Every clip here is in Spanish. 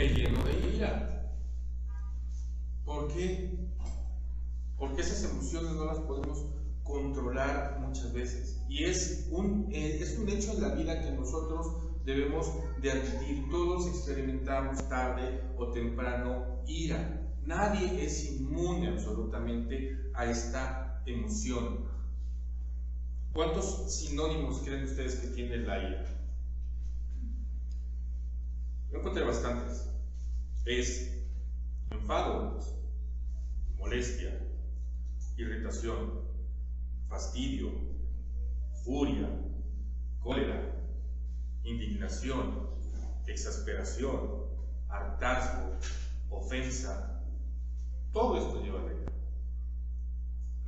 me lleno de ira. ¿Por qué? Porque esas emociones no las podemos controlar muchas veces. Y es un hecho en la vida que nosotros debemos de admitir. Todos experimentamos tarde o temprano ira. Nadie es inmune absolutamente a esta emoción. ¿Cuántos sinónimos creen ustedes que tiene la ira? Yo encontré bastantes. Es enfado, molestia, irritación, fastidio, furia, cólera, indignación, exasperación, hartazgo, ofensa. Todo esto lleva la ira.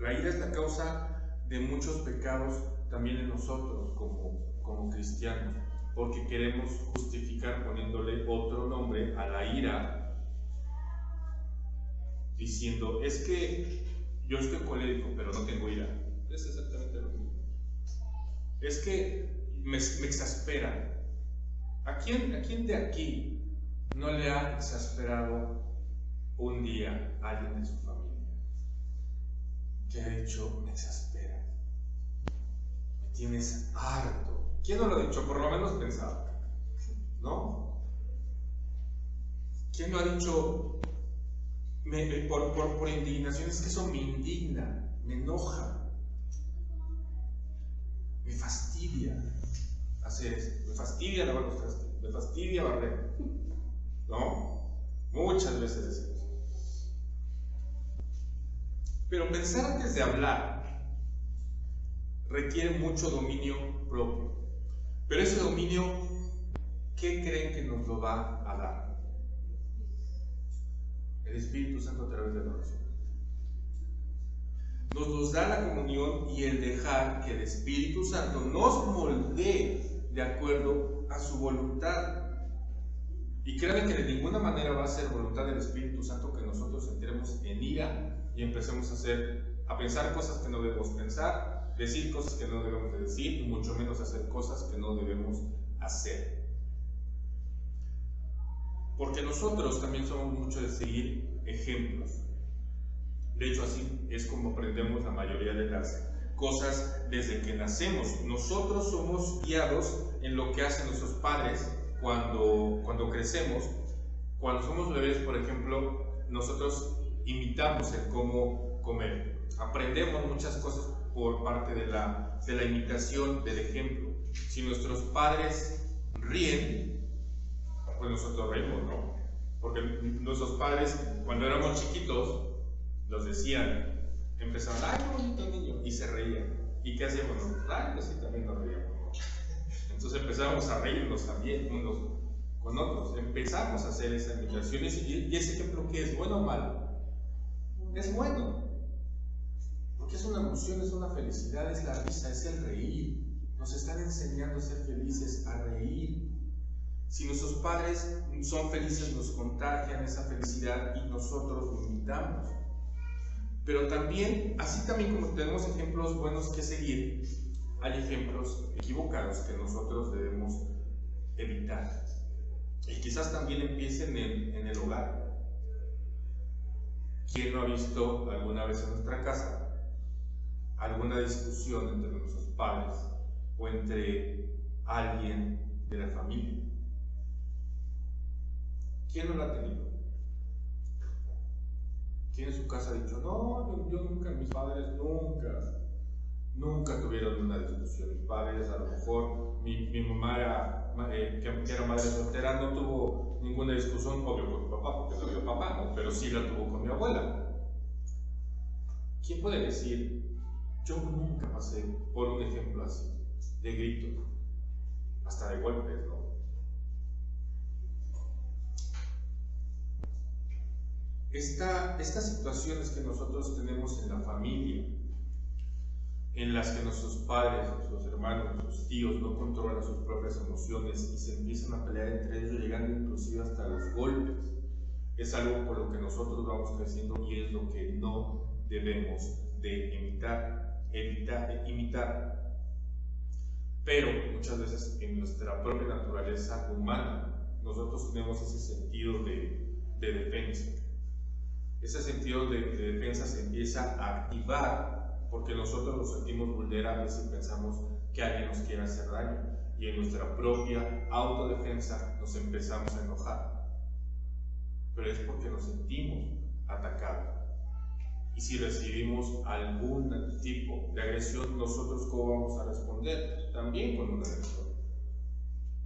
La ira es la causa de muchos pecados también en nosotros como cristianos, porque queremos justificar poniéndole otro nombre a la ira, diciendo, es que yo estoy colérico, pero no tengo ira. Es exactamente lo mismo. Es que me exaspera. ¿A quién de aquí no le ha exasperado un día a alguien de su familia? Que ha dicho, me exaspera, me tienes harto. ¿Quién no lo ha dicho? Por lo menos pensado, ¿no? ¿Quién no ha dicho, por indignación, es que eso me indigna, me enoja, me fastidia hacer esto, me fastidia lavar los trastes, me fastidia barrer, ¿no? Muchas veces es eso. Pero pensar antes de hablar requiere mucho dominio propio. Pero ese dominio, ¿qué creen que nos lo va a dar? El Espíritu Santo a través de la oración. Nos da la comunión y el dejar que el Espíritu Santo nos moldee de acuerdo a su voluntad. Y créanme que de ninguna manera va a ser voluntad del Espíritu Santo que nosotros entremos en ira y empecemos a pensar cosas que no debemos pensar, decir cosas que no debemos de decir, y mucho menos hacer cosas que no debemos hacer. Porque nosotros también somos mucho de seguir ejemplos. De hecho, así es como aprendemos la mayoría de las cosas desde que nacemos. Nosotros somos guiados en lo que hacen nuestros padres cuando crecemos. Cuando somos bebés, por ejemplo, nosotros imitamos el cómo comer. Aprendemos muchas cosas por parte de la imitación del ejemplo. Si nuestros padres ríen, pues nosotros reímos, ¿no? Porque nuestros padres, cuando éramos chiquitos, nos decían, empezaban, ¡ay, qué bonito niño! Y se reían. ¿Y qué hacíamos nosotros? ¡Ay, pues sí, también nos reíamos! Entonces empezamos a reírnos también unos con otros. Empezamos a hacer esa imitación. ¿Y ese ejemplo qué es? ¿Bueno o malo? Es bueno, porque es una emoción, es una felicidad, es la risa, es el reír. Nos están enseñando a ser felices, a reír. Si nuestros padres son felices, nos contagian esa felicidad y nosotros lo imitamos. Pero también, así también como tenemos ejemplos buenos que seguir, hay ejemplos equivocados que nosotros debemos evitar. Y quizás también empiecen en el hogar. ¿Quién no ha visto alguna vez en nuestra casa alguna discusión entre nuestros padres o entre alguien de la familia? ¿Quién no la ha tenido? ¿Quién en su casa ha dicho, no, yo nunca, mis padres nunca tuvieron una discusión? Mis padres, a lo mejor, mi mamá que era madre soltera, no tuvo ninguna discusión, obvio, con mi papá, porque no había papá, ¿no? Pero sí la tuvo con mi abuela. ¿Quién puede decir, yo nunca pasé por un ejemplo así, de grito, hasta de golpes, ¿no? Estas situaciones que nosotros tenemos en la familia, en las que nuestros padres, nuestros hermanos, nuestros tíos no controlan sus propias emociones y se empiezan a pelear entre ellos, llegando inclusive hasta los golpes, es algo por lo que nosotros vamos creciendo y es lo que no debemos de imitar. Pero muchas veces en nuestra propia naturaleza humana nosotros tenemos ese sentido de defensa. Ese sentido de defensa se empieza a activar porque nosotros nos sentimos vulnerables y pensamos que alguien nos quiere hacer daño, y en nuestra propia autodefensa nos empezamos a enojar, pero es porque nos sentimos atacados. Y si recibimos algún tipo de agresión, nosotros ¿cómo vamos a responder? También con una agresión.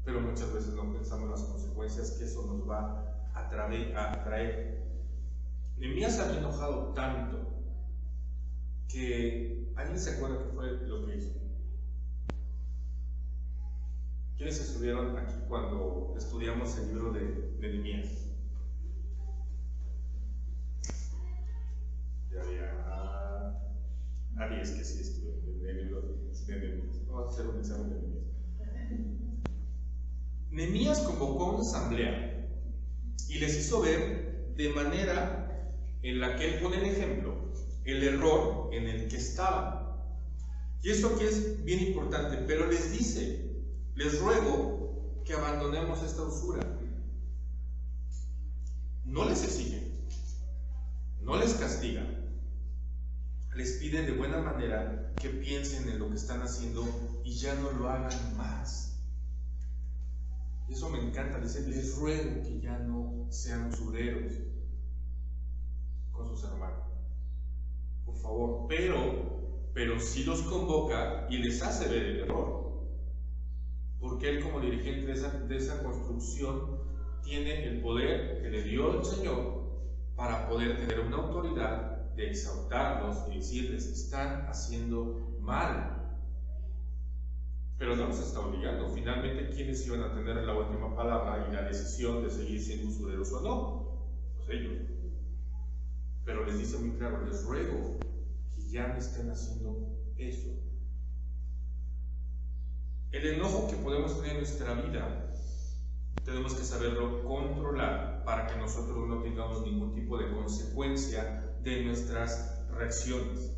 Pero muchas veces no pensamos las consecuencias que eso nos va a traer. Nehemías había enojado tanto que ¿alguien se acuerda qué fue lo que hizo? ¿Quiénes estuvieron aquí cuando estudiamos el libro de Nehemías? Ya había 10 que sí estuvieron en el libro de Nehemías. Vamos a hacer un examen de Nehemías. Nehemías convocó a una asamblea y les hizo ver de manera en la que él pone el ejemplo el error en el que estaban. Y esto que es bien importante, pero les dice: les ruego que abandonemos esta usura. No les exige, no les castiga, les pide de buena manera que piensen en lo que están haciendo y ya no lo hagan más. Eso me encanta, dice: les ruego que ya no sean usureros con sus hermanos, por favor. Pero sí los convoca y les hace ver el error, porque él, como dirigente de esa construcción, tiene el poder que le dio el Señor para poder tener una autoridad de exhortarlos y decirles: están haciendo mal. Pero no los está obligando. Finalmente, ¿quiénes iban a tener la última palabra y la decisión de seguir siendo usureros o no? Pues ellos. Pero les dice muy claro: les ruego que ya no estén haciendo eso. El enojo que podemos tener en nuestra vida tenemos que saberlo controlar para que nosotros no tengamos ningún tipo de consecuencia de nuestras reacciones.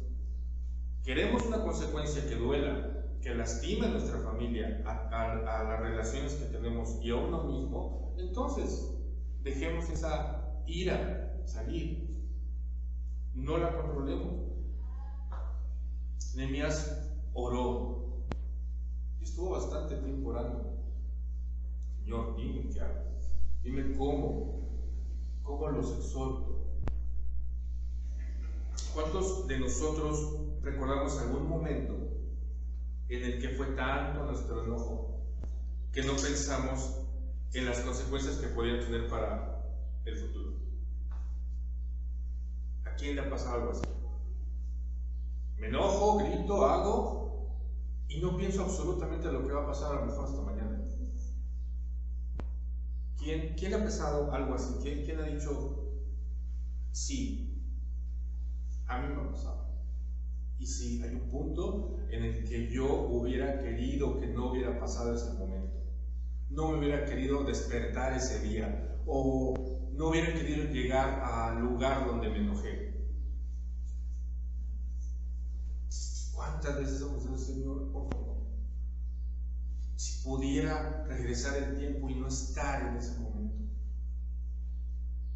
Queremos una consecuencia que duela, que lastime a nuestra familia, a las relaciones que tenemos y a uno mismo. Entonces dejemos esa ira salir, no la controlemos. Nehemías oró, estuvo bastante tiempo orando. Señor, dime qué hago, dime cómo los exhorto. ¿Cuántos de nosotros recordamos algún momento en el que fue tanto nuestro enojo que no pensamos en las consecuencias que podían tener para el futuro? ¿A quién le ha pasado algo así? Me enojo, grito, hago y no pienso absolutamente lo que va a pasar a lo mejor hasta mañana. ¿Quién ha pensado algo así? ¿Quién ha dicho sí? A mí me ha pasado. Y sí, hay un punto en el que yo hubiera querido que no hubiera pasado ese momento. No me hubiera querido despertar ese día, o no hubiera querido llegar al lugar donde me enojé. ¿Cuántas veces hemos dicho: Señor, por favor, si pudiera regresar el tiempo y no estar en ese momento?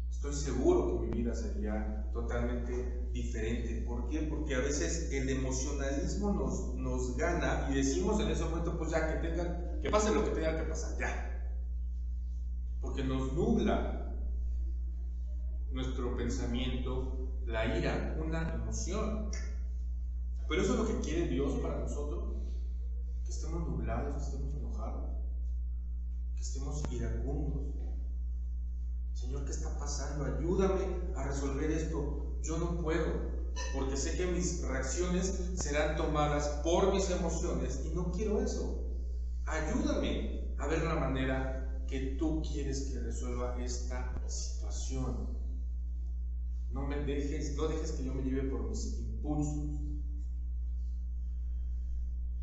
Estoy seguro que mi vida sería totalmente diferente. ¿Por qué? Porque a veces el emocionalismo nos gana y decimos en ese momento: pues ya, que pase lo que tenga que pasar, ya. Porque nos nubla nuestro pensamiento, la ira, una emoción. Pero eso es lo que quiere Dios para nosotros: que estemos nublados, que estemos enojados, que estemos iracundos. Señor, ¿qué está pasando? Ayúdame a resolver esto. Yo no puedo, porque sé que mis reacciones serán tomadas por mis emociones y no quiero eso. Ayúdame a ver la manera que tú quieres que resuelva esta situación. No dejes que yo me lleve por mis impulsos.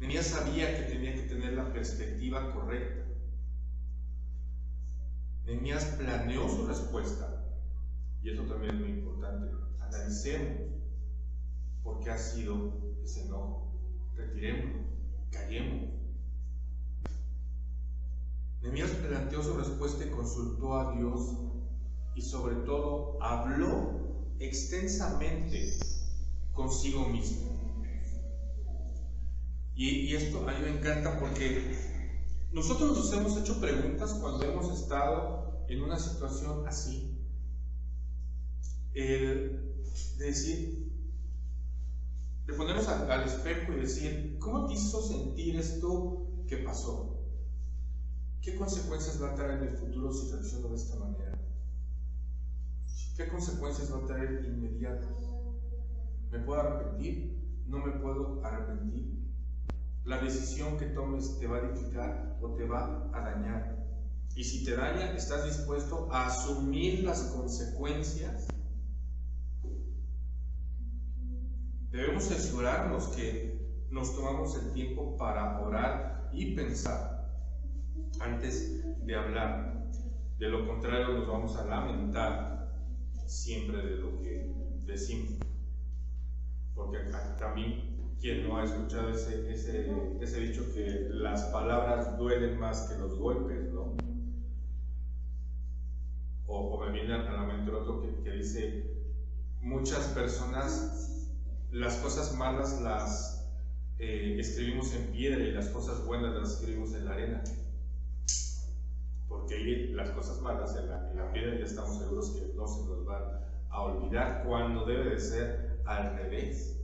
Nehemías sabía que tenía que tener la perspectiva correcta. Nehemías planeó su respuesta, y eso también es muy importante. Analicemos por qué ha sido ese enojo. Retirémonos, callemos. Nehemías planteó su respuesta y consultó a Dios, y sobre todo habló extensamente consigo mismo. Y esto a mí me encanta porque nosotros nos hemos hecho preguntas cuando hemos estado en una situación así. De decir, de ponernos al espejo y decir, ¿cómo te hizo sentir esto que pasó? ¿Qué consecuencias va a traer en el futuro si reacciono de esta manera? ¿Qué consecuencias va a traer inmediatas? ¿Me puedo arrepentir? ¿No me puedo arrepentir? ¿La decisión que tomes te va a edificar o te va a dañar? Y si te daña, ¿estás dispuesto a asumir las consecuencias? Debemos asegurarnos que nos tomamos el tiempo para orar y pensar antes de hablar. De lo contrario, nos vamos a lamentar siempre de lo que decimos. Porque también, quien no ha escuchado ese dicho que las palabras duelen más que los golpes, ¿no? O me viene a la mente otro que dice, muchas personas, las cosas malas las escribimos en piedra y las cosas buenas las escribimos en la arena. Porque ahí las cosas malas en la piedra ya estamos seguros que no se nos van a olvidar, cuando debe de ser al revés.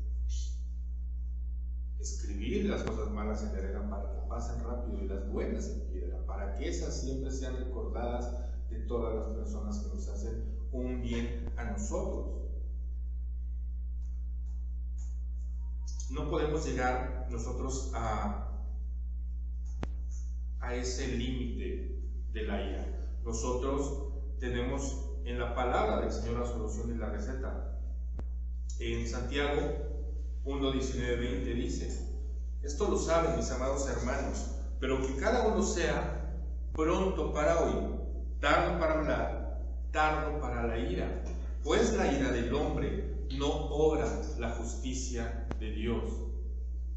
Escribir las cosas malas en la arena para que pasen rápido y las buenas en piedra, para que esas siempre sean recordadas de todas las personas que nos hacen un bien a nosotros. No podemos llegar nosotros a ese límite de la ira. Nosotros tenemos en la palabra del Señor la solución y la receta. En Santiago 1, 19, 20 dice: esto lo saben mis amados hermanos, pero que cada uno sea pronto para oír, tardo para hablar, tardo para la ira, pues la ira del hombre no obra la justicia de Dios.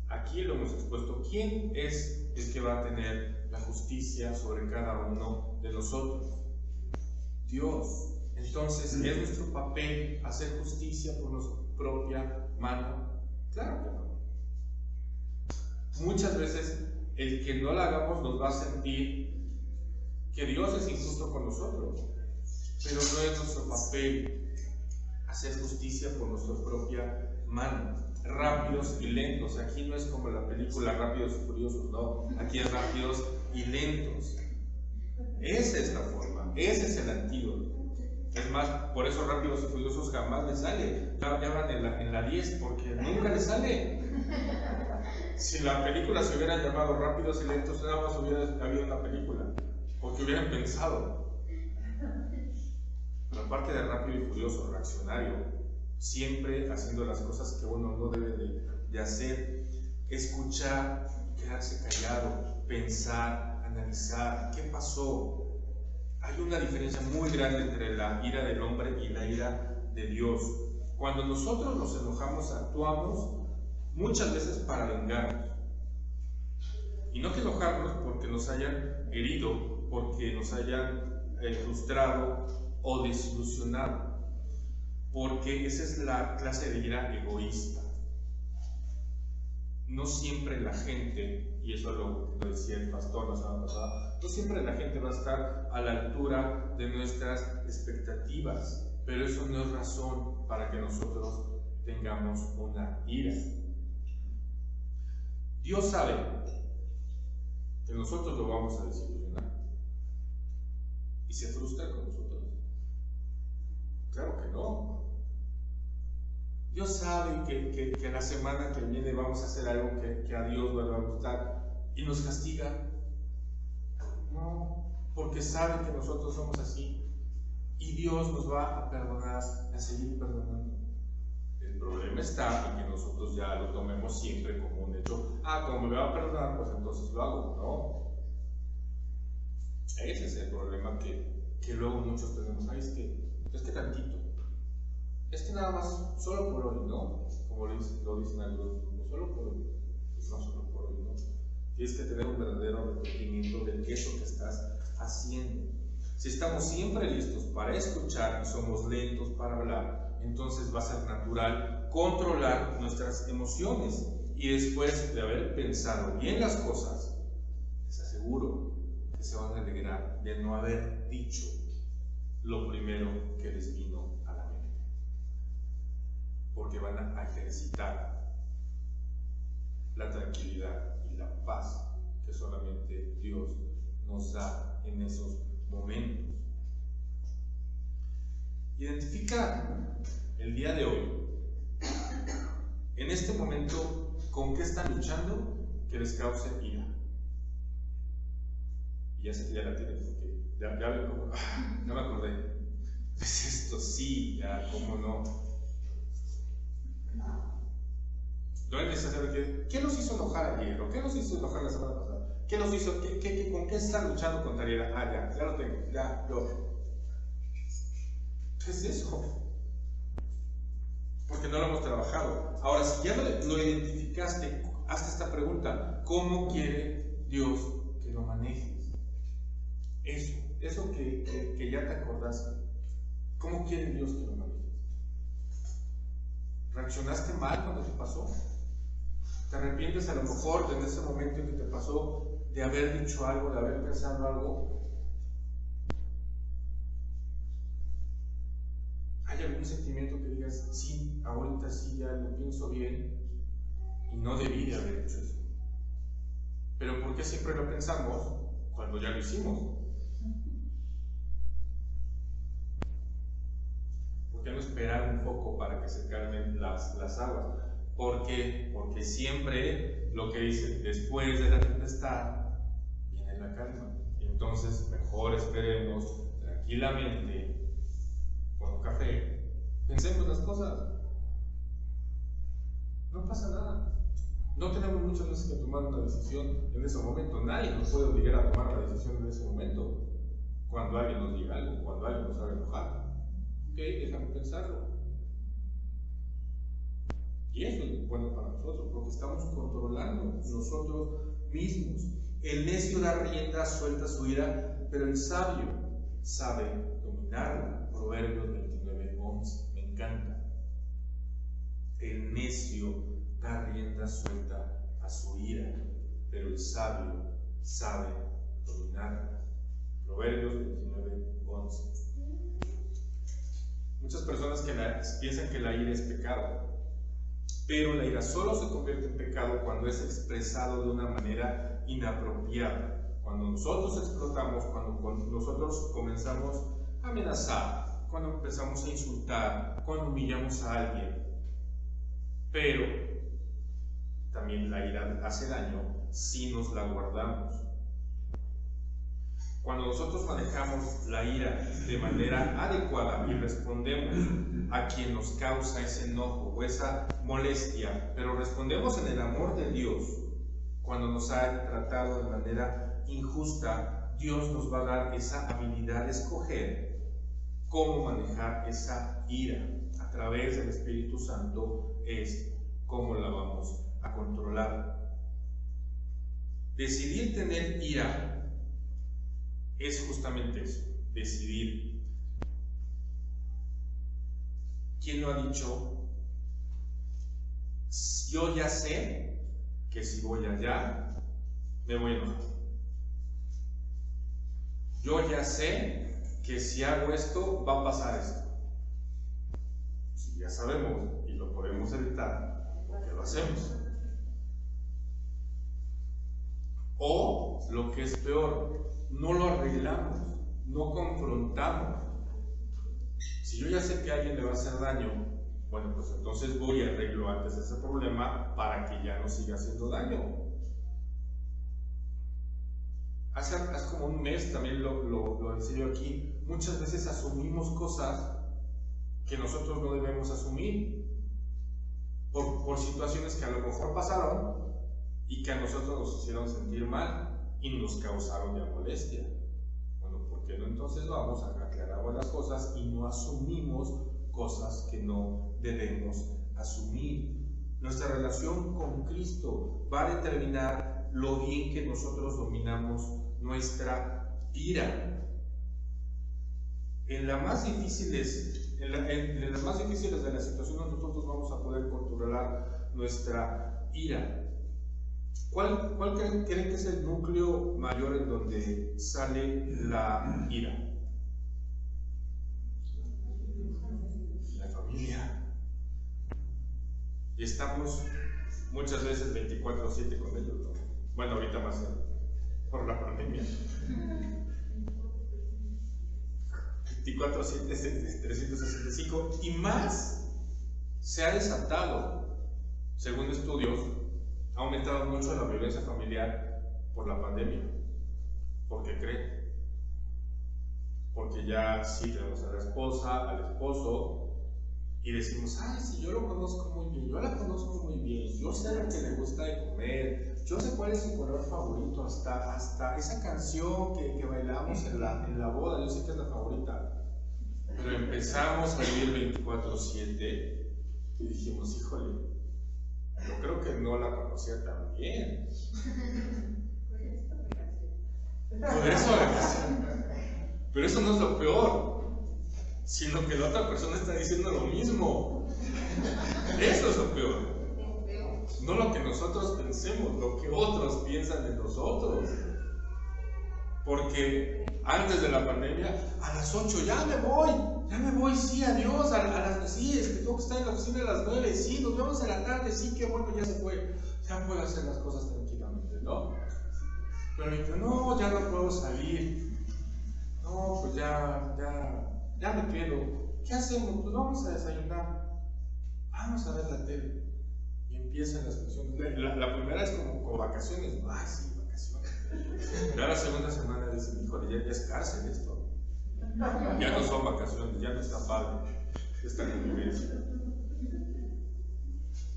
Aquí lo hemos expuesto. ¿Quién es el que va a tener la justicia sobre cada uno de nosotros? Dios. Entonces, ¿es nuestro papel hacer justicia por nuestra propia mano? Claro que no. Muchas veces el que no la hagamos nos va a sentir que Dios es injusto con nosotros, pero no es nuestro papel hacer justicia por nuestra propia mano. Rápidos y lentos. Aquí no es como la película Rápidos y Furiosos, no. Aquí es rápidos y lentos. Esa es la forma, ese es el antídoto. Es más, por eso Rápidos y Furiosos jamás le sale. Ya van en la 10 porque nunca le sale. Si la película se hubiera llamado Rápidos y Lentos, nada más hubiera habido una película, porque hubieran pensado. Pero aparte de Rápido y Furioso, reaccionario, siempre haciendo las cosas que uno no debe de hacer, escuchar, quedarse callado, pensar, analizar, ¿qué pasó? Hay una diferencia muy grande entre la ira del hombre y la ira de Dios. Cuando nosotros nos enojamos, actuamos muchas veces para vengarnos. Y no que enojarnos porque nos hayan herido, porque nos hayan frustrado o desilusionado. Porque esa es la clase de ira egoísta. No siempre la gente, y eso lo decía el pastor la semana pasada, no siempre la gente va a estar a la altura de nuestras expectativas, pero eso no es razón para que nosotros tengamos una ira. Dios sabe que nosotros lo vamos a desilusionar y se frustra con nosotros. Claro que no. Dios sabe que la semana que viene vamos a hacer algo que a Dios no le va a gustar y nos castiga. No, porque sabe que nosotros somos así y Dios nos va a perdonar, a seguir perdonando. El problema está en que nosotros ya lo tomemos siempre como un hecho. Como me va a perdonar, pues entonces lo hago. No. Ese es el problema que luego muchos tenemos. Es que tantito. Es que nada más, solo por hoy, ¿no? Como lo dicen algunos, solo por hoy. Pues no, solo por hoy, ¿no? Tienes que tener un verdadero arrepentimiento de eso que estás haciendo. Si estamos siempre listos para escuchar y somos lentos para hablar, entonces va a ser natural controlar nuestras emociones. Y después de haber pensado bien las cosas, les aseguro que se van a alegrar de no haber dicho lo primero que les vino a la mente. Porque van a ejercitar la tranquilidad y la paz que solamente Dios nos da en esos momentos. Identificar el día de hoy, en este momento, con qué están luchando que les cause ira. Y ya sé que ya la tienen, porque ya ven como, no me acordé. Pues esto sí, ya, cómo no. No es necesario ¿qué nos hizo enojar ayer? ¿O qué nos hizo enojar la semana pasada? ¿Qué nos hizo? ¿Con qué están luchando contra ira? Ya lo tengo, ¿Qué es eso? Porque no lo hemos trabajado. Ahora, si ya lo identificaste, hazte esta pregunta: ¿cómo quiere Dios que lo manejes? Eso que ya te acordaste, ¿cómo quiere Dios que lo manejes? ¿Reaccionaste mal cuando te pasó? ¿Te arrepientes a lo mejor en ese momento en que te pasó de haber dicho algo, de haber pensado algo? ¿Hay algún sentimiento que digas, sí, ahorita sí, ya lo pienso bien y no debí de haber hecho eso? Pero ¿por qué siempre lo pensamos cuando ya lo hicimos? ¿Por qué no esperar un poco para que se calmen las aguas? ¿Por qué? Porque siempre lo que dice, después de la tempestad viene la calma. Y entonces mejor esperemos tranquilamente con un café, pensemos las cosas. No pasa nada. No tenemos muchas veces que tomar una decisión en ese momento. Nadie nos puede obligar a tomar la decisión en ese momento. Cuando alguien nos diga algo, cuando alguien nos haga enojar. Ok, déjame pensarlo. Y eso es bueno para nosotros, porque estamos controlando nosotros mismos. El necio da rienda suelta a su ira, pero el sabio sabe dominarla. Proverbios 29:11. Me encanta. El necio da rienda suelta a su ira, pero el sabio sabe dominarla. Proverbios 29:11. Muchas personas piensan que la ira es pecado, pero la ira solo se convierte en pecado cuando es expresado de una manera inapropiada. Cuando nosotros explotamos, cuando nosotros comenzamos a amenazar, cuando empezamos a insultar, cuando humillamos a alguien. Pero también la ira hace daño si nos la guardamos. Cuando nosotros manejamos la ira de manera adecuada y respondemos a quien nos causa ese enojo o esa molestia, pero respondemos en el amor de Dios, cuando nos ha tratado de manera injusta, Dios nos va a dar esa habilidad de escoger cómo manejar esa ira. A través del Espíritu Santo es cómo la vamos a controlar. Decidir tener ira es justamente eso, decidir. ¿Quién lo ha dicho? Yo ya sé que si voy allá, me voy a enojar. Yo ya sé que si hago esto, va a pasar esto. Si ya sabemos y lo podemos evitar, ¿por qué lo hacemos? O, lo que es peor, no lo arreglamos, no confrontamos. Si yo ya sé que a alguien le va a hacer daño, bueno, pues entonces voy y arreglo antes ese problema para que ya no siga haciendo daño. Hace como un mes también lo decía yo aquí, muchas veces asumimos cosas que nosotros no debemos asumir por situaciones que a lo mejor pasaron y que a nosotros nos hicieron sentir mal y nos causaron ya molestia. Bueno, ¿por qué no entonces vamos a aclarar las cosas y no asumimos cosas que no debemos asumir? Nuestra relación con Cristo va a determinar lo bien que nosotros dominamos nuestra ira. En las más difíciles de las situaciones nosotros vamos a poder controlar nuestra ira. ¿Cuál creen que es el núcleo mayor en donde sale la ira? La familia. Y estamos muchas veces 24/7 con ellos, ¿no? Bueno, ahorita más por la pandemia. 24/7, 365, y más se ha desatado, según estudios, ha aumentado mucho la violencia familiar por la pandemia. ¿Por qué creen? Porque ya sí tenemos a la esposa, al esposo, y decimos, ay, si yo lo conozco muy bien, yo la conozco muy bien, yo sé lo que le gusta de comer, yo sé cuál es su color favorito, hasta esa canción que bailamos en la boda, yo sé que es la favorita. Pero empezamos a vivir 24/7 y dijimos, híjole, yo creo que no la conocía tan bien. Por eso me casé. Pero eso no es lo peor, sino que la otra persona está diciendo lo mismo. Eso es lo peor. No lo que nosotros pensemos, lo que otros piensan de nosotros. Porque antes de la pandemia, a las 8 ya me voy, sí, adiós, sí, es que tengo que estar en la oficina a las 9, sí, nos vemos en la tarde, sí, qué bueno, ya se fue, ya puedo hacer las cosas tranquilamente, ¿no? Pero ahorita, no, ya no puedo salir, no, pues ya me quedo, ¿qué hacemos? Pues vamos a desayunar, vamos a ver la tele, y empiezan las cuestiones. La primera es como vacaciones, ay, sí, vacaciones. Ya la segunda semana dicen, híjole, ya es cárcel esto. Ya no son vacaciones, ya no está padre esta convivencia.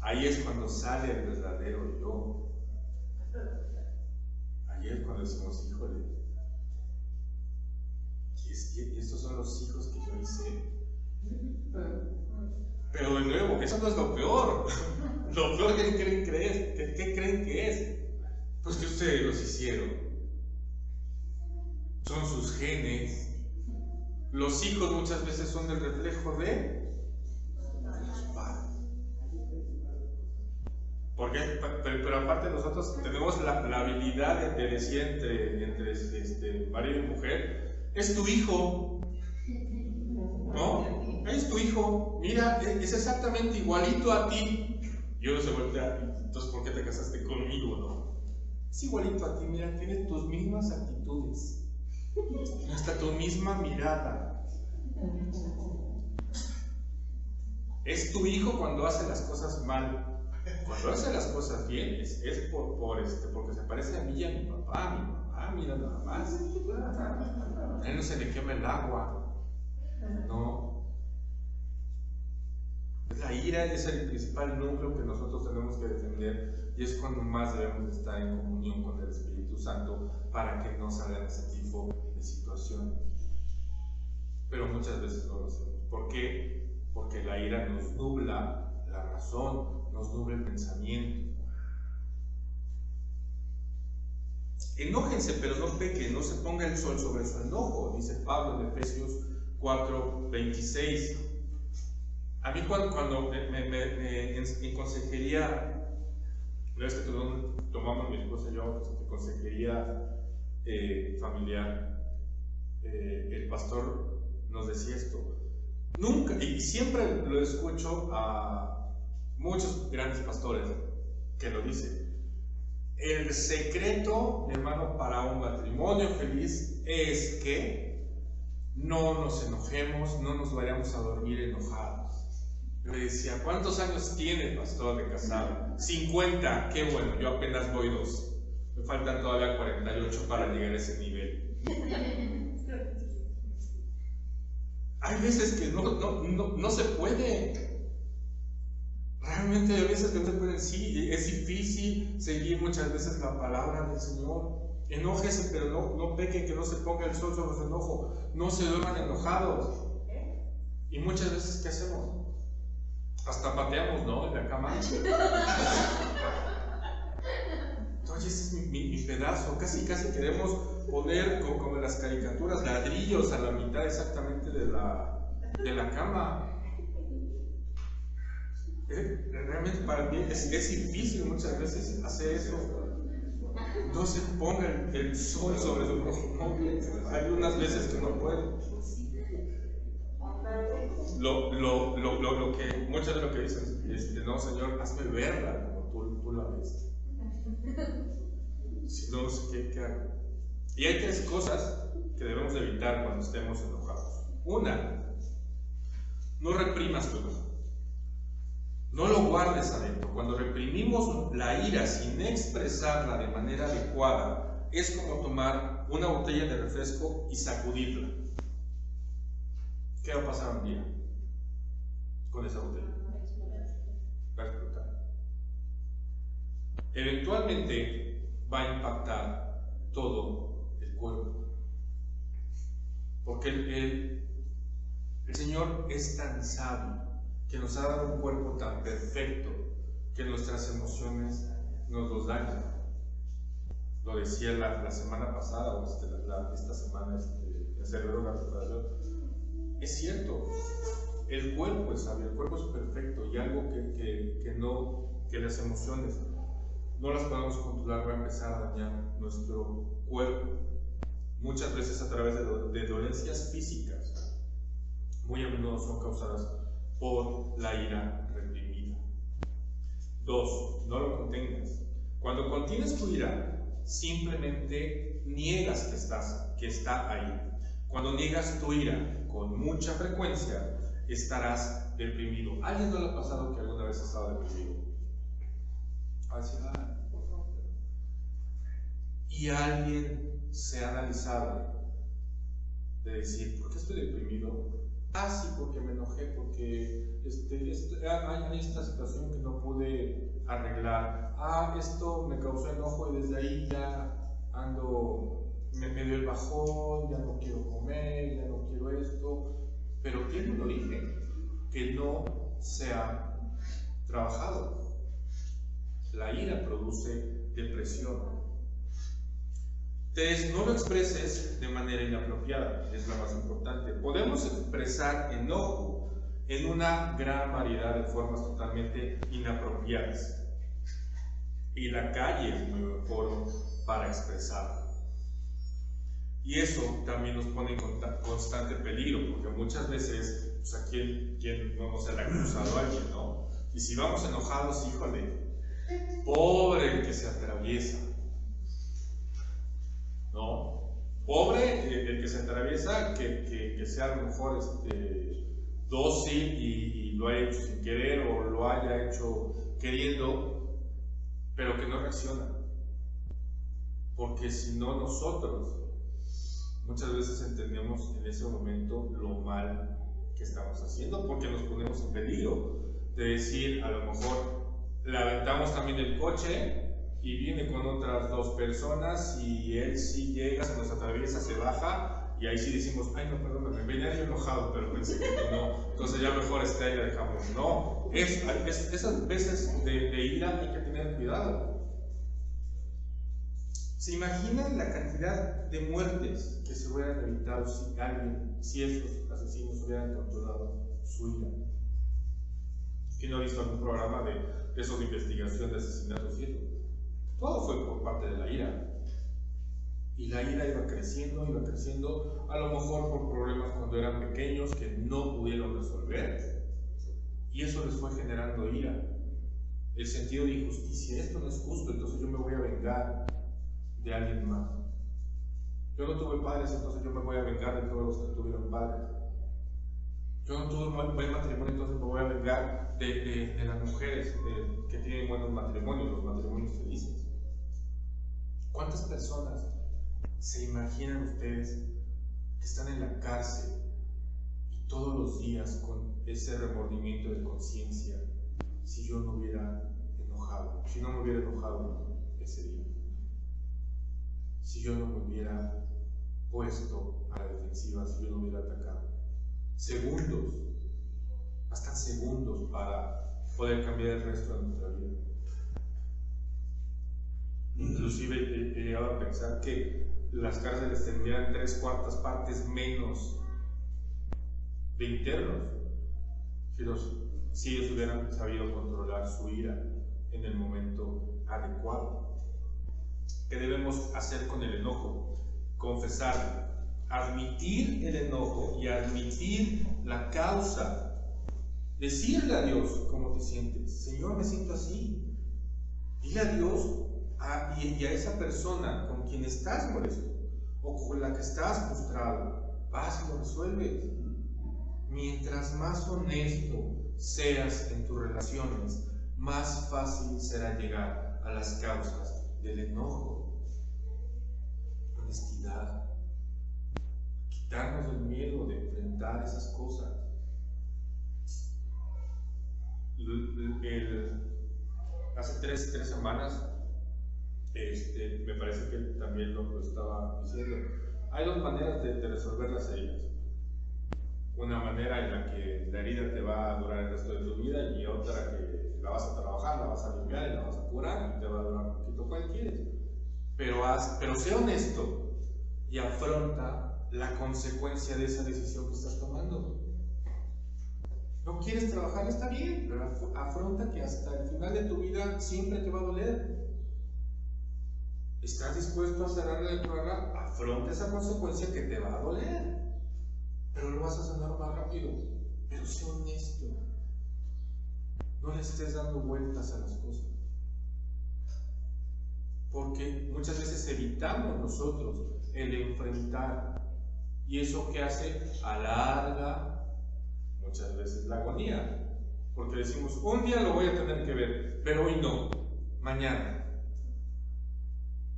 Ahí es cuando sale el verdadero yo. Ahí es cuando decimos, híjole, y estos son los hijos que yo hice. Pero de nuevo, eso no es lo peor. Lo peor que creen ¿qué creen que es? Pues que ustedes los hicieron. Son sus genes. Los hijos muchas veces son el reflejo de los padres. Porque, pero aparte nosotros tenemos la habilidad de decir entre marido y mujer, es tu hijo, ¿no? Es tu hijo, mira, es exactamente igualito a ti. Y uno se voltea, entonces ¿por qué te casaste conmigo, no? Es igualito a ti, mira, tiene tus mismas actitudes. Hasta tu misma mirada. Es tu hijo cuando hace las cosas mal. Cuando hace las cosas bien es porque se parece a mí y a mi papá. Mira nada más. A él no se le quema el agua. No. La ira es el principal núcleo que nosotros tenemos que defender, y es cuando más debemos de estar en comunión con el Espíritu Santo para que no salgan ese tipo de situaciones. Pero muchas veces no lo hacemos. ¿Por qué? Porque la ira nos nubla la razón, nos nubla el pensamiento. Enójense, pero no pequen, no se ponga el sol sobre su enojo, dice Pablo en Efesios 4:26. A mí cuando en consejería, una vez que tomamos mi esposa y yo consejería familiar, el pastor nos decía esto. Nunca, y siempre lo escucho a muchos grandes pastores que lo dicen, el secreto, hermano, para un matrimonio feliz es que no nos enojemos, no nos vayamos a dormir enojados. Yo le decía, ¿cuántos años tiene, pastor, de casado? 50, qué bueno, yo apenas voy 2. Me faltan todavía 48 para llegar a ese nivel. Hay veces que no se puede. Realmente hay veces que no se puede. Sí, es difícil seguir muchas veces la palabra del Señor. Enójese, pero no peque, que no se ponga el sol sobre su enojo. No se duerman enojados. Y muchas veces, ¿qué hacemos? Hasta pateamos, ¿no? En la cama. oye, este es mi pedazo. Casi queremos poner, como en las caricaturas, ladrillos a la mitad exactamente de la cama. Realmente para mí es difícil muchas veces hacer eso. No se ponga el sol sobre su ojo. Hay unas veces que no puedo. Muchas de lo que dicen, no, Señor, hazme verla como tú la ves. Si no sé qué hago. Y hay 3 cosas que debemos evitar cuando estemos enojados. Una, no reprimas tu enojo. No lo guardes adentro. Cuando reprimimos la ira sin expresarla de manera adecuada, es como tomar una botella de refresco y sacudirla. ¿Qué va a pasar un día con esa botella? Va a explotar. Eventualmente va a impactar todo el cuerpo. Porque el Señor es tan sabio que nos ha dado un cuerpo tan perfecto que nuestras emociones nos los dañan. Lo decía la semana pasada, o esta semana, en Cerebro de la Preparación. Es cierto, el cuerpo es sabio, el cuerpo es perfecto, y algo que las emociones no las podemos controlar va a empezar a dañar nuestro cuerpo, muchas veces a través de dolencias físicas. Muy a menudo son causadas por la ira reprimida. 2. No lo contengas. Cuando contienes tu ira, simplemente niegas que está ahí. Cuando niegas tu ira con mucha frecuencia, estarás deprimido. ¿A alguien no le ha pasado que alguna vez ha estado deprimido? Y alguien se ha analizado de decir, ¿por qué estoy deprimido? Sí, porque me enojé, porque hay esta situación que no pude arreglar. Esto me causó enojo y desde ahí ya me dio el bajón, ya no quiero comer, ya no quiero esto. Pero tiene un origen que no se ha trabajado. La ira produce depresión. 3. No lo expreses de manera inapropiada, es la más importante. Podemos expresar enojo en una gran variedad de formas totalmente inapropiadas. Y la calle es un buen foro para expresarlo. Y eso también nos pone en constante peligro, porque muchas veces, pues a quien no se le ha cruzado a alguien, ¿no? Y si vamos enojados, híjole, pobre el que se atraviesa. ¿No? Pobre el que se atraviesa, que sea a lo mejor dócil y lo haya hecho sin querer o lo haya hecho queriendo, pero que no reacciona. Porque si no, nosotros muchas veces entendemos en ese momento lo mal que estamos haciendo, porque nos ponemos en peligro de decir, a lo mejor le aventamos también el coche y viene con otras 2 personas y él sí llega, se nos atraviesa, se baja y ahí sí decimos, ay no, perdóname, venía yo enojado, pero pensé que no, entonces ya mejor ahí la dejamos. No, esas veces de ira hay que tener cuidado. ¿Se imaginan la cantidad de muertes que se hubieran evitado si esos asesinos hubieran controlado su ira? ¿Quién no ha visto algún programa de esos de investigación de asesinatos y eso? Todo fue por parte de la ira. Y la ira iba creciendo, a lo mejor por problemas cuando eran pequeños que no pudieron resolver. Y eso les fue generando ira. El sentido de injusticia, esto no es justo, entonces yo me voy a vengar de alguien más. Yo no tuve padres, entonces yo me voy a vengar de todos los que tuvieron padres. Yo no tuve un buen matrimonio, entonces me voy a vengar de las mujeres que tienen buenos matrimonios, los matrimonios felices. ¿Cuántas personas se imaginan ustedes que están en la cárcel y todos los días con ese remordimiento de conciencia si yo no me hubiera enojado ese día? Si yo no me hubiera puesto a la defensiva, si yo no hubiera atacado. Segundos, bastan segundos para poder cambiar el resto de nuestra vida. Inclusive he llegado a pensar que las cárceles tendrían 3/4 partes menos de internos si ellos hubieran sabido controlar su ira en el momento adecuado. ¿Qué debemos hacer con el enojo? Confesarlo, admitir el enojo y admitir la causa. Decirle a Dios cómo te sientes. Señor, me siento así. Dile a Dios y a esa persona con quien estás molesto o con la que estás frustrado. Vas y lo resuelves. Mientras más honesto seas en tus relaciones, más fácil será llegar a las causas del enojo. Honestidad. Quitarnos el miedo de enfrentar esas cosas. Hace tres semanas, me parece que él también lo estaba diciendo. Hay dos maneras de resolver las heridas. Una manera en la que la herida te va a durar el resto de tu vida y otra que la vas a trabajar, la vas a limpiar y la vas a curar y te va a durar un poquito. ¿Cuál quieres? Pero sé honesto y afronta la consecuencia de esa decisión que estás tomando. No quieres trabajar, está bien, pero afronta que hasta el final de tu vida siempre te va a doler. ¿Estás dispuesto a cerrarle el programa? Afronta esa consecuencia que te va a doler. Pero lo vas a sanar más rápido. Pero sé honesto. No le estés dando vueltas a las cosas. Porque muchas veces evitamos nosotros el enfrentar. Y eso que hace alarga muchas veces la agonía. Porque decimos, un día lo voy a tener que ver, pero hoy no, mañana.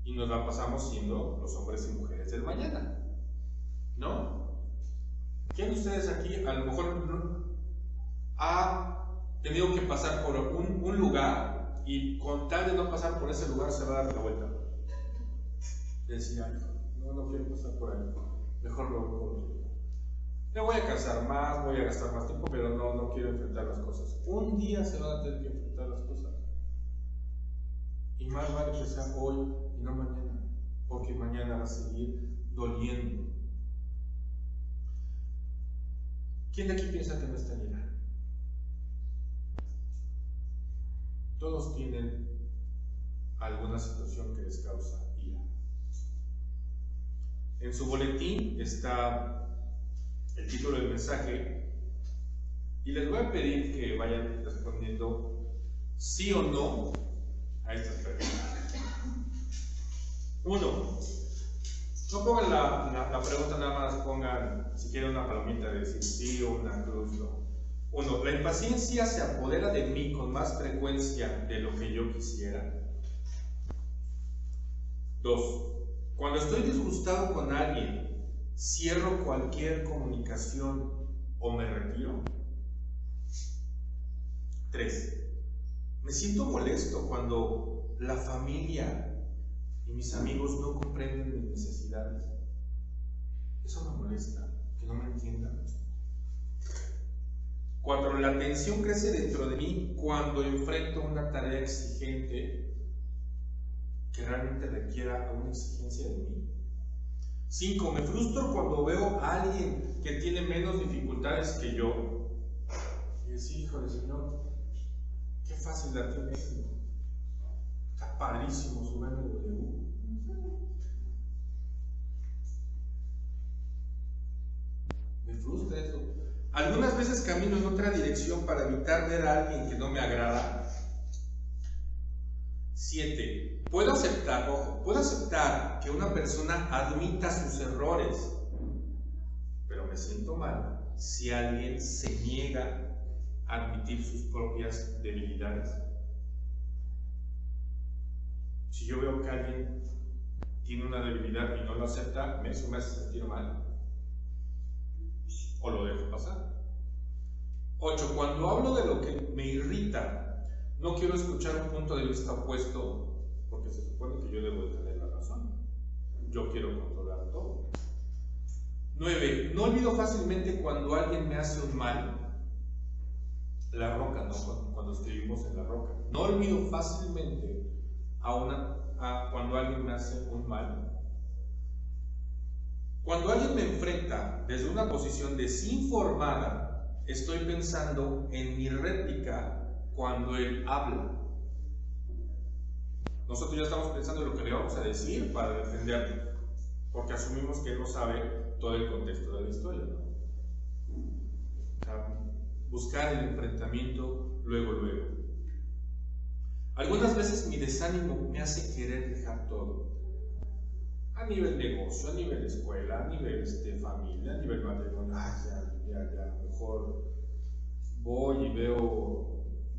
Y nos la pasamos siendo los hombres y mujeres del mañana. ¿No? ¿Quién de ustedes aquí a lo mejor ha tenido que pasar por un lugar y con tal de no pasar por ese lugar se va a dar la vuelta? Decía, no quiero pasar por ahí, mejor lo hago. Me voy a cansar más, voy a gastar más tiempo, pero no quiero enfrentar las cosas. Un día se van a tener que enfrentar las cosas. Y más vale que sea hoy y no mañana, porque mañana va a seguir doliendo. ¿Quién de aquí piensa que no está en ira? Todos tienen alguna situación que les causa ira. En su boletín está el título del mensaje y les voy a pedir que vayan respondiendo sí o no a estas preguntas. 1. No pongan la pregunta, nada más pongan si quieren una palomita de decir sí o una cruz. No. 1. La impaciencia se apodera de mí con más frecuencia de lo que yo quisiera. 2. Cuando estoy disgustado con alguien, cierro cualquier comunicación o me retiro. 3. Me siento molesto cuando la familia y mis amigos no comprenden mis necesidades. Eso me molesta, que no me entiendan. 4. La tensión crece dentro de mí cuando enfrento una tarea exigente que realmente requiera una exigencia de mí. 5. Me frustro cuando veo a alguien que tiene menos dificultades que yo. Y decir, hijo del Señor, qué fácil la tiene esto. Está padrísimo su BMW. Me frustra eso. Algunas veces camino en otra dirección para evitar ver a alguien que no me agrada. 7. Puedo aceptar que una persona admita sus errores, pero me siento mal si alguien se niega a admitir sus propias debilidades. Si yo veo que alguien tiene una debilidad y no lo acepta, eso me hace sentir mal. O lo dejo pasar. 8. Cuando hablo de lo que me irrita, no quiero escuchar un punto de vista opuesto, porque se supone que yo debo de tener la razón. Yo quiero controlar todo. 9. No olvido fácilmente cuando alguien me hace un mal. La roca, ¿no? Cuando escribimos en la roca. No olvido fácilmente a una cuando alguien me hace un mal? Cuando alguien me enfrenta desde una posición desinformada, estoy pensando en mi réplica cuando él habla. Nosotros ya estamos pensando en lo que le vamos a decir para defenderlo, porque asumimos que él no sabe todo el contexto de la historia, ¿no? O sea, buscar el enfrentamiento luego. Algunas veces mi desánimo me hace querer dejar todo. A nivel negocio, a nivel escuela, a nivel familia, a nivel matrimonio. Ya, mejor voy y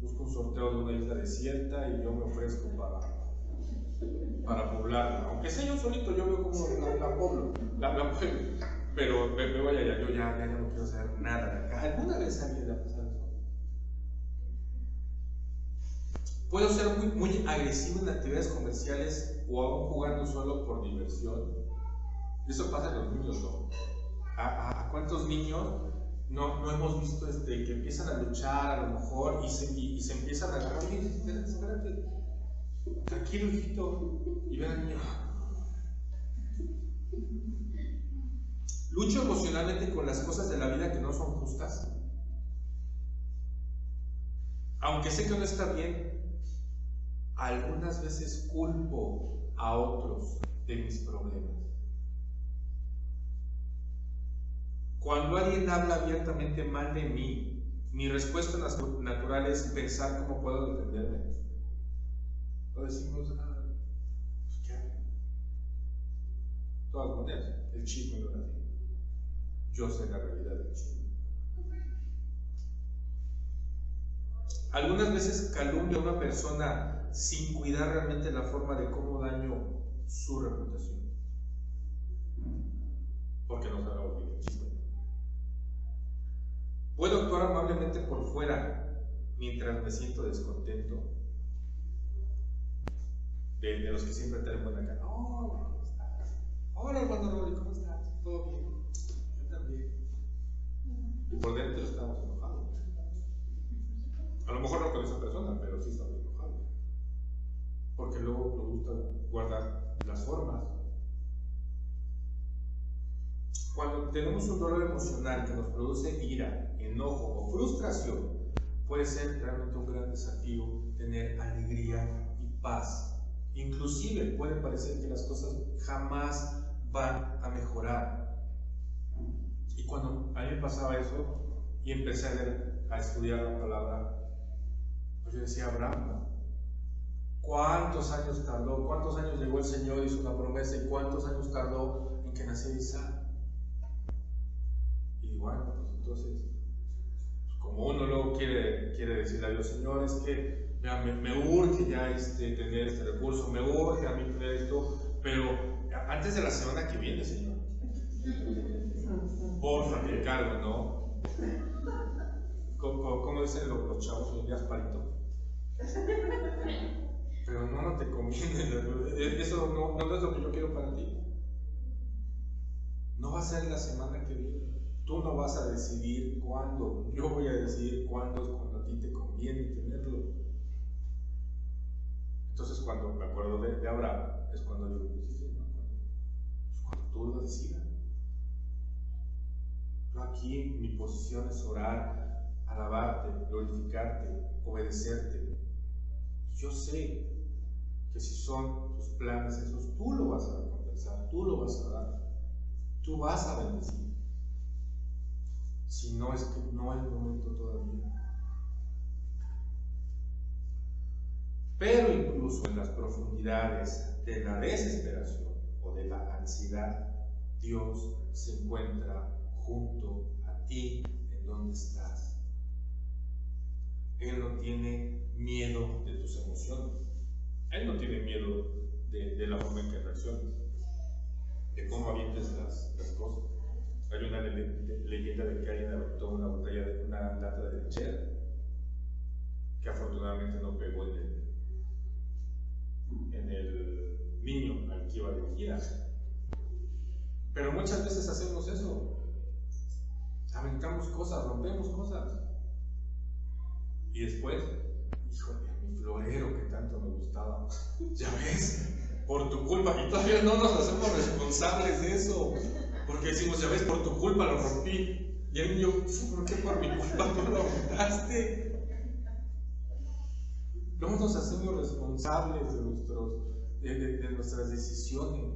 busco un sorteo de una isla desierta y yo me ofrezco para poblarla. Aunque sea yo solito, yo veo como la pueblo, pero me voy allá, yo ya no quiero saber nada de acá. ¿Alguna vez alguien le ha pasado eso? Puedo ser muy agresivo en actividades comerciales o aún jugando solo por diversión. Eso pasa en los niños, ¿no? ¿A cuántos niños no hemos visto que empiezan a luchar a lo mejor y se empiezan a agarrar? Oye, espérate, tranquilo, hijito. Y ven al niño. Lucho emocionalmente con las cosas de la vida que no son justas. Aunque sé que no está bien, algunas veces culpo a otros de mis problemas. Cuando alguien habla abiertamente mal de mí, mi respuesta natural es pensar cómo puedo defenderme. O decimos, pues ¿qué hago? De todas maneras, el chisme no era así. Yo sé la realidad del chisme. Algunas veces calumnio a una persona sin cuidar realmente la forma de cómo daño su reputación, porque no sabemos bien el chisme. Puedo actuar amablemente por fuera mientras me siento descontento. De los que siempre tenemos buena cara. Oh, ¿cómo estás? Hola, hermano Rolly, ¿cómo estás? ¿Todo bien? Yo también. Y por dentro estamos enojados. A lo mejor no con esa persona, pero sí estamos enojados. Porque luego nos gusta guardar las formas. Cuando tenemos un dolor emocional que nos produce ira, enojo o frustración, puede ser realmente un gran desafío tener alegría y paz. Inclusive puede parecer que las cosas jamás van a mejorar. Y cuando a mí me pasaba eso y empecé a estudiar la palabra, pues yo decía, Abraham, ¿no? ¿Cuántos años tardó? ¿Cuántos años llegó el Señor, hizo una promesa? ¿Y cuántos años tardó en que naciera Isaac? Y bueno, pues entonces, como uno luego quiere decirle a Dios, Señor, es que me urge ya tener este recurso, me urge a mí tener esto, pero antes de la semana que viene, Señor, porfa, te encargo, ¿no? ¿Cómo dicen los chavos? Un Gasparito. Pero no te conviene, eso no es lo que yo quiero para ti. No va a ser la semana que viene. Tú no vas a decidir cuándo. Yo voy a decidir cuándo es cuando a ti te conviene tenerlo. Entonces, cuando me acuerdo de Abraham, es cuando yo digo, sí, ¿no? Cuando tú lo decidas. Yo aquí, mi posición es orar, alabarte, glorificarte, obedecerte. Yo sé que si son tus planes esos, tú lo vas a recompensar, tú lo vas a dar, tú vas a bendecir. Si no, es que no es el momento todavía. Pero incluso en las profundidades de la desesperación o de la ansiedad, Dios se encuentra junto a ti en donde estás. Él no tiene miedo de tus emociones. Él no tiene miedo de la forma en que reacciones, de cómo avientes las cosas. Hay una leyenda de que alguien aventó una lata de lechera que afortunadamente no pegó en el niño al que iba dirigida. Pero muchas veces hacemos eso. Aventamos cosas, rompemos cosas. Y después, híjole, mi florero que tanto me gustaba, ya ves, por tu culpa, y todavía no nos hacemos responsables de eso, porque decimos, ya ves, por tu culpa lo rompí, y el niño, ¿por qué por mi culpa no lo montaste? No nos hacemos responsables de nuestras decisiones.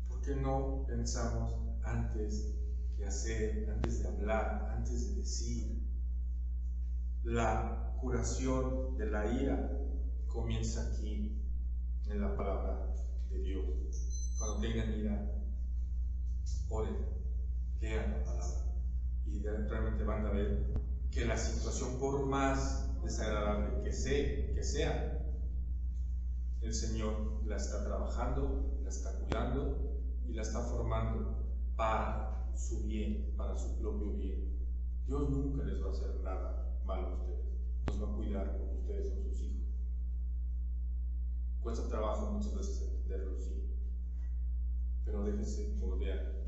¿Por qué no pensamos antes de hacer, antes de hablar, antes de decir? La curación de la ira comienza aquí, en la palabra de Dios. Cuando tengan ira, oren, lean la palabra, y realmente van a ver que la situación, por más desagradable que sea, el Señor la está trabajando, la está cuidando y la está formando para su bien, para su propio bien. Dios nunca les va a hacer nada malo a ustedes, los va a cuidar porque ustedes son sus hijos. Cuesta trabajo muchas veces entenderlo, sí, pero déjense moldear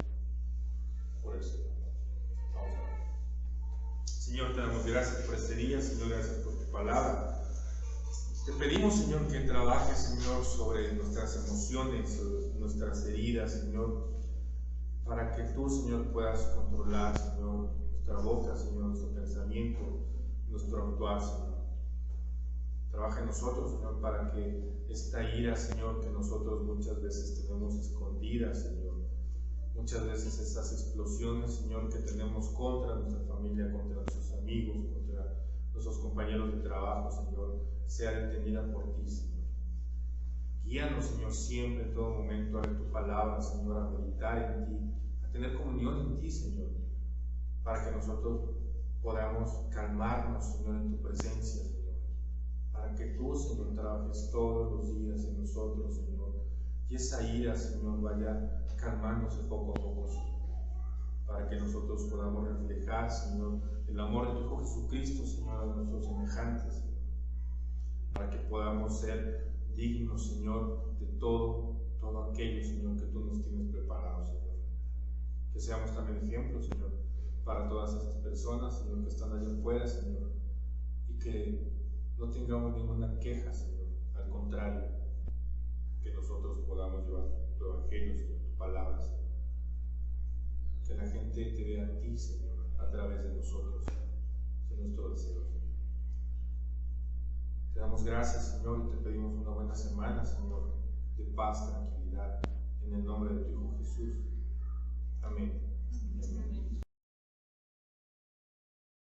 por el Señor. Vamos a ver. Señor, te damos gracias por este día, Señor, gracias por tu palabra. Te pedimos, Señor, que trabajes, Señor, sobre nuestras emociones, sobre nuestras heridas, Señor, para que tú, Señor, puedas controlar, Señor, nuestra boca, Señor, nuestro pensamiento, nuestro actuar, Señor. Trabaja en nosotros, Señor, para que esta ira, Señor, que nosotros muchas veces tenemos escondida, Señor, muchas veces estas explosiones, Señor, que tenemos contra nuestra familia, contra nuestros amigos, contra nuestros compañeros de trabajo, Señor, sea detenida por ti, Señor. Guíanos, Señor, siempre, en todo momento, a ver tu palabra, Señor, a meditar en ti, a tener comunión en ti, Señor, para que nosotros podamos calmarnos, Señor, en tu presencia, Señor, para que tú, Señor, trabajes todos los días en nosotros, Señor, y esa ira, Señor, vaya calmándose poco a poco, Señor, para que nosotros podamos reflejar, Señor, el amor de tu Hijo Jesucristo, Señor, a nuestros semejantes, Señor, para que podamos ser dignos, Señor, de todo aquello, Señor, que tú nos tienes preparado, Señor. Que seamos también ejemplos, Señor, para todas esas personas, Señor, que están allá afuera, Señor, y que no tengamos ninguna queja, Señor, al contrario, que nosotros podamos llevar tu evangelio, Señor, tu palabra, Señor. Que la gente te vea a ti, Señor, a través de nosotros, Señor. Es nuestro deseo, Señor. Te damos gracias, Señor, y te pedimos una buena semana, Señor, de paz, tranquilidad, en el nombre de tu Hijo Jesús. Amén. Amén.